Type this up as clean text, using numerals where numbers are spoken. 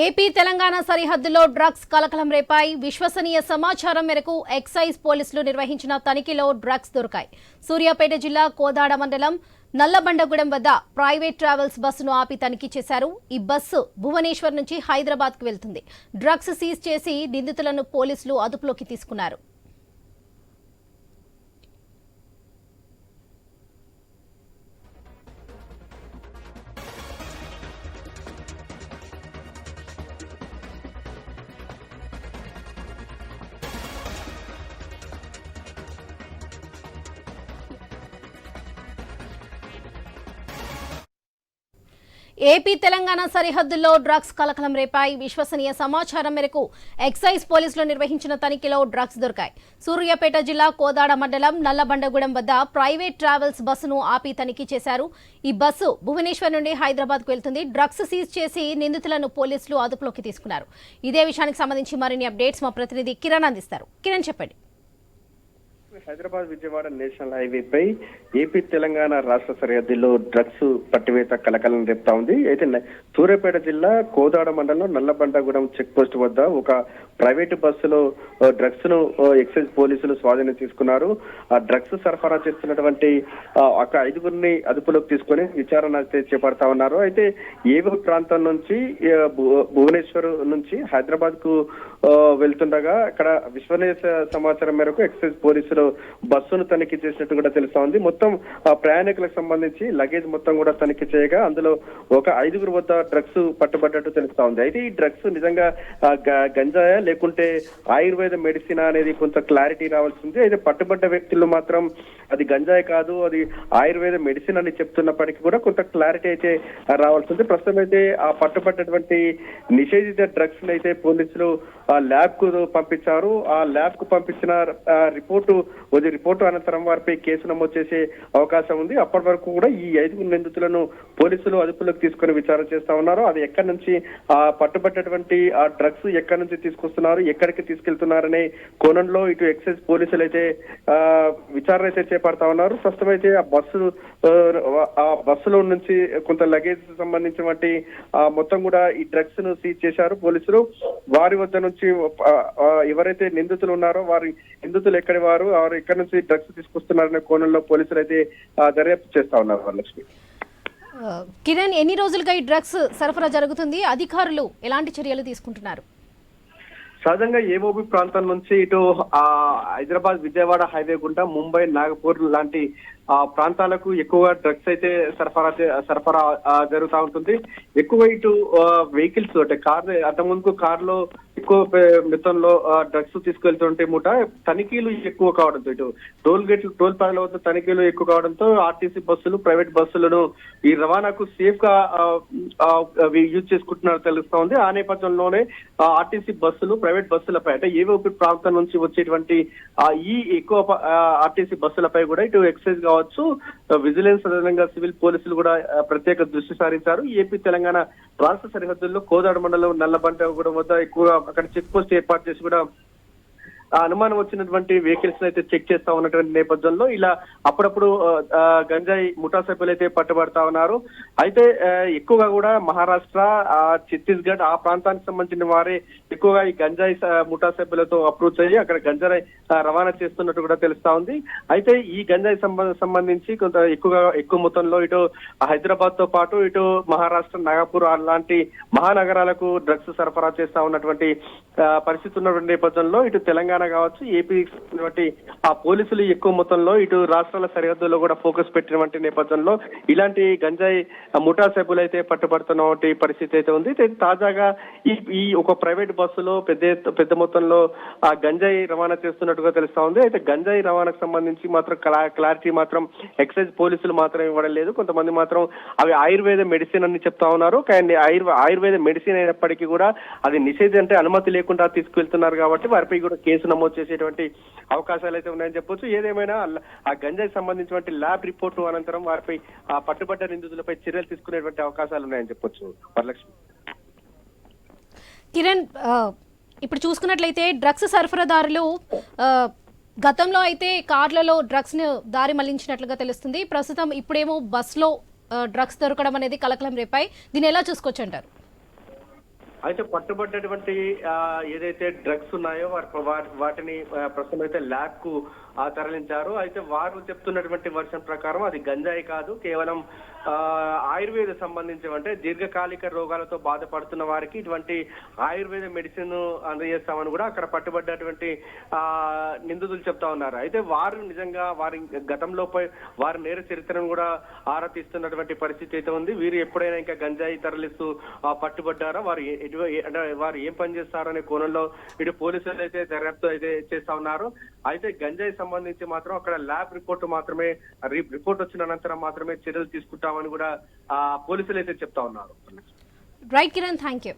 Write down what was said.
AP Telangana సరిహద్దులో drugs కలకలం రేపాయి. విశ్వసనీయ సమాచారం మేరకు ఎక్సైజ్ పోలీసులు నిర్వహించిన తనిఖీలో డ్రగ్స్ దొరికాయి. సూర్యాపేట జిల్లా కోదాడ మండలం నల్లబండగూడెం వద్ద ప్రైవేట్ ట్రావెల్స్ బస్సును ఆపి తనిఖీ చేశారు. ఈ బస్సు భువనేశ్వర్ నుంచి హైదరాబాద్ కు వెళ్తుంది. డ్రగ్స్ సీజ్ చేసి నిందితులను పోలీసులు అదుపులోకి తీసుకున్నారు. ఏపీ తెలంగాణ సరిహద్దుల్లో డ్రగ్స్ కలకలం రేపాయి. విశ్వసనీయ సమాచారం మేరకు ఎక్సైజ్ పోలీసులు నిర్వహించిన తనిఖీలో డ్రగ్స్ దొరికాయి. సూర్యాపేట జిల్లా కోదాడ మండలం నల్లబండగూడెం వద్ద ప్రైవేట్ ట్రావెల్స్ బస్సును ఆపి తనిఖీ చేశారు. ఈ బస్సు భువనేశ్వర్ నుండి హైదరాబాద్ కు వెళ్తుంది. డ్రగ్స్ సీజ్ చేసి నిందితులను పోలీసులు అదుపులోకి తీసుకున్నారు. ఇదే విషయానికి సంబంధించి మరిన్ని అప్డేట్స్ మా ప్రతినిధి కిరణ్ అందిస్తారు. కిరణ్, చెప్పండి. హైదరాబాద్ విజయవాడ నేషనల్ హైవేపై ఏపీ తెలంగాణ రాష్ట్ర సరిహద్దుల్లో డ్రగ్స్ పట్టివేత కలకలం రేపుతా ఉంది. అయితే సూర్యాపేట జిల్లా కోదాడ మండలం నల్లబండగూడెం చెక్ పోస్ట్ వద్ద ఒక ప్రైవేటు బస్సులో డ్రగ్స్ ను ఎక్సైజ్ పోలీసులు స్వాధీనం తీసుకున్నారు. ఆ డ్రగ్స్ సరఫరా చేస్తున్నటువంటి ఒక 5గురిని అదుపులోకి తీసుకుని విచారణ అయితే చేపడతా ఉన్నారు. అయితే ఏవో ప్రాంతం నుంచి భువనేశ్వర్ నుంచి హైదరాబాద్ కు వెళ్తుండగా అక్కడ విశ్వసనీయ సమాచారం మేరకు ఎక్సైజ్ పోలీసులు బస్సును తనిఖీ చేసినట్టు కూడా తెలుస్తా ఉంది. మొత్తం ప్రయాణికులకు సంబంధించి లగేజ్ మొత్తం కూడా తనిఖీ చేయగా అందులో ఒక 5గురు వద్ద డ్రగ్స్ పట్టుబడ్డట్టు తెలుస్తా ఉంది. అయితే ఈ డ్రగ్స్ నిజంగా గంజాయా లేకుంటే ఆయుర్వేద మెడిసిన్ అనేది కొంత క్లారిటీ రావాల్సింది. అయితే పట్టుబడ్డ వ్యక్తులు మాత్రం అది గంజాయి కాదు, అది ఆయుర్వేద మెడిసిన్ అని చెప్తున్నప్పటికీ కూడా కొంత క్లారిటీ అయితే రావాల్సింది. ప్రస్తుతం అయితే ఆ పట్టుబడ్డటువంటి నిషేధిత డ్రగ్స్ అయితే పోలీసులు ల్యాబ్ కు పంపించారు. ఆ ల్యాబ్ కు పంపించిన రిపోర్టు అనంతరం వారిపై కేసు నమోదు చేసే అవకాశం ఉంది. అప్పటి వరకు కూడా ఈ 5 నిందితులను పోలీసులు అదుపులోకి తీసుకుని విచారణ చేస్తా ఉన్నారు. అది ఎక్కడి నుంచి పట్టుబడ్డటువంటి ఆ డ్రగ్స్ ఎక్కడి నుంచి తీసుకొస్తున్నారు, ఎక్కడికి తీసుకెళ్తున్నారనే కోణంలో ఇటు ఎక్సైజ్ పోలీసులు అయితే విచారణ అయితే చేపడతా ఉన్నారు. ప్రస్తుతం అయితే ఆ బస్సులో నుంచి కొంత లగేజ్ సంబంధించినటువంటి మొత్తం కూడా ఈ డ్రగ్స్ ను సీజ్ చేశారు పోలీసులు. వారి వద్ద నుంచి ఎవరైతే నిందితులు ఉన్నారో నిందితులు వారు ఎక్కడి నుంచి డ్రగ్స్ తీసుకొస్తున్నారనే కోణంలో పోలీసులు అయితే దర్యాప్తు చేస్తా ఉన్నారు. వరలక్ష్మి, కిరణ్, ఎన్ని రోజులుగా ఈ డ్రగ్స్ సరఫరా జరుగుతుంది? అధికారులు ఎలాంటి చర్యలు తీసుకుంటున్నారు? సహజంగా ఏఓబి ప్రాంతం నుంచి ఇటు హైదరాబాద్ విజయవాడ హైవే గుండా ముంబై, నాగపూర్ లాంటి ప్రాంతాలకు ఎక్కువగా డ్రగ్స్ అయితే సరఫరా జరుగుతూ ఉంటుంది. ఎక్కువ ఇటు వెహికల్స్ అంటే అంతకుముందు కార్లో ఎక్కువ మొత్తంలో డ్రగ్స్ తీసుకెళ్తుంటే మూట తనిఖీలు ఎక్కువ కావడంతో ఇటు టోల్ ప్లాజాల వద్ద తనిఖీలు ఎక్కువ కావడంతో ఆర్టీసీ బస్సులు, ప్రైవేట్ బస్సులను ఈ రవాణాకు సేఫ్ గా యూజ్ చేసుకుంటున్నారో తెలుస్తా ఉంది. ఆ నేపథ్యంలోనే ఆర్టీసీ బస్సులు, ప్రైవేట్ బస్సులపై అంటే ఏవోపి ప్రాంతం నుంచి వచ్చేటువంటి ఈ ఎక్కువ ఆర్టీసీ బస్సులపై కూడా ఇటు ఎక్సైజ్ కావచ్చు, విజిలెన్స్, అదేవిధంగా సివిల్ పోలీసులు కూడా ప్రత్యేక దృష్టి సారించారు. ఏపీ తెలంగాణ రాష్ట్ర సరిహద్దుల్లో కోదాడ మండలం నల్లబండగూడెం వద్ద ఎక్కువగా అక్కడ చెక్ పోస్ట్ ఏర్పాటు చేసి కూడా అనుమానం వచ్చినటువంటి వెహికల్స్ అయితే చెక్ చేస్తా ఉన్నటువంటి నేపథ్యంలో ఇలా అప్పుడప్పుడు గంజాయి ముఠా సభ్యులు అయితే పట్టుబడతా ఉన్నారు. అయితే ఎక్కువగా కూడా మహారాష్ట్ర, ఛత్తీస్గఢ్ ఆ ప్రాంతానికి సంబంధించిన వారే ఎక్కువగా ఈ గంజాయి ముఠా సభ్యులతో అప్రోచ్ అయ్యి అక్కడ గంజాయి రవాణా చేస్తున్నట్టు కూడా తెలుస్తా ఉంది. అయితే ఈ గంజాయి సంబంధించి కొంత ఎక్కువ మొత్తంలో ఇటు హైదరాబాద్ తో పాటు ఇటు మహారాష్ట్ర, నాగపూర్ అలాంటి మహానగరాలకు డ్రగ్స్ సరఫరా చేస్తా ఉన్నటువంటి పరిస్థితి ఉన్నటువంటి నేపథ్యంలో ఇటు తెలంగాణ కావచ్చు, ఏపీ ఆ పోలీసులు ఎక్కువ మొత్తంలో ఇటు రాష్ట్రాల సరిహద్దుల్లో కూడా ఫోకస్ పెట్టినటువంటి నేపథ్యంలో ఇలాంటి గంజాయి ముఠా సభ్యులు అయితే పట్టుబడుతున్న పరిస్థితి అయితే ఉంది. తాజాగా ఈ ఒక ప్రైవేట్ బస్సులో పెద్ద మొత్తంలో ఆ గంజాయి రవాణా చేస్తున్నట్టుగా తెలుస్తా ఉంది. అయితే గంజాయి రవాణాకు సంబంధించి మాత్రం క్లారిటీ మాత్రం ఎక్సైజ్ పోలీసులు మాత్రం ఇవ్వడం లేదు. కొంతమంది మాత్రం అవి ఆయుర్వేద మెడిసిన్ అని చెప్తా ఉన్నారు. కానీ ఆయుర్వేద మెడిసిన్ అయినప్పటికీ కూడా అది నిషేధం అంటే అనుమతి లేకుండా తీసుకువెళ్తున్నారు కాబట్టి వారిపై కూడా కేసు నమోదు చేసేటువంటి అవకాశాలు అయితే ఉన్నాయని చెప్పొచ్చు. ఏదేమైనా ఆ గంజాయి సంబంధించినటువంటి ల్యాబ్ రిపోర్టు అనంతరం వారిపై ఆ పట్టుబడ్డ నిందితులపై చర్యలు తీసుకునేటువంటి అవకాశాలు ఉన్నాయని చెప్పొచ్చు. వరలక్ష్మి, కిరణ్, ఇప్పుడు చూసుకున్నట్లయితే డ్రగ్స్ సరఫరాదారులు గతంలో అయితే కార్లలో డ్రగ్స్ ను దారి మళ్లించినట్లుగా తెలుస్తుంది. ప్రస్తుతం ఇప్పుడేమో బస్ లో డ్రగ్స్ దొరకడం అనేది కలకలం రేపాయి. దీన్ని ఎలా చూసుకోవచ్చు అంటారు? అయితే పట్టుబడ్డటువంటి ఏదైతే డ్రగ్స్ ఉన్నాయో వాటిని ప్రస్తుతం అయితే ల్యాబ్ కు తరలించారు. అయితే వారు చెప్తున్నటువంటి వర్షన్ ప్రకారం అది గంజాయి కాదు, కేవలం ఆయుర్వేద సంబంధించి అంటే దీర్ఘకాలిక రోగాలతో బాధపడుతున్న వారికి ఇటువంటి ఆయుర్వేద మెడిసిన్ అందజేస్తామని కూడా అక్కడ పట్టుబడ్డటువంటి నిందితులు చెప్తా ఉన్నారు. అయితే వారు నిజంగా వారి గతంలో వారి నేర చరిత్రను కూడా ఆరా తీస్తున్నటువంటి పరిస్థితి అయితే ఉంది. వీరు ఎప్పుడైనా ఇంకా గంజాయి తరలిస్తూ పట్టుబడ్డారా, వారు ఏం పని చేస్తారనే కోణంలో ఇటు పోలీసులు అయితే దర్యాప్తు అయితే చేస్తా ఉన్నారు. అయితే గంజాయి సంబంధించి మాత్రం అక్కడ ల్యాబ్ రిపోర్ట్ వచ్చిన అనంతరం మాత్రమే చర్యలు తీసుకుంటామని కూడా పోలీసులు అయితే చెప్తా ఉన్నారు. Right Kiran, thank you.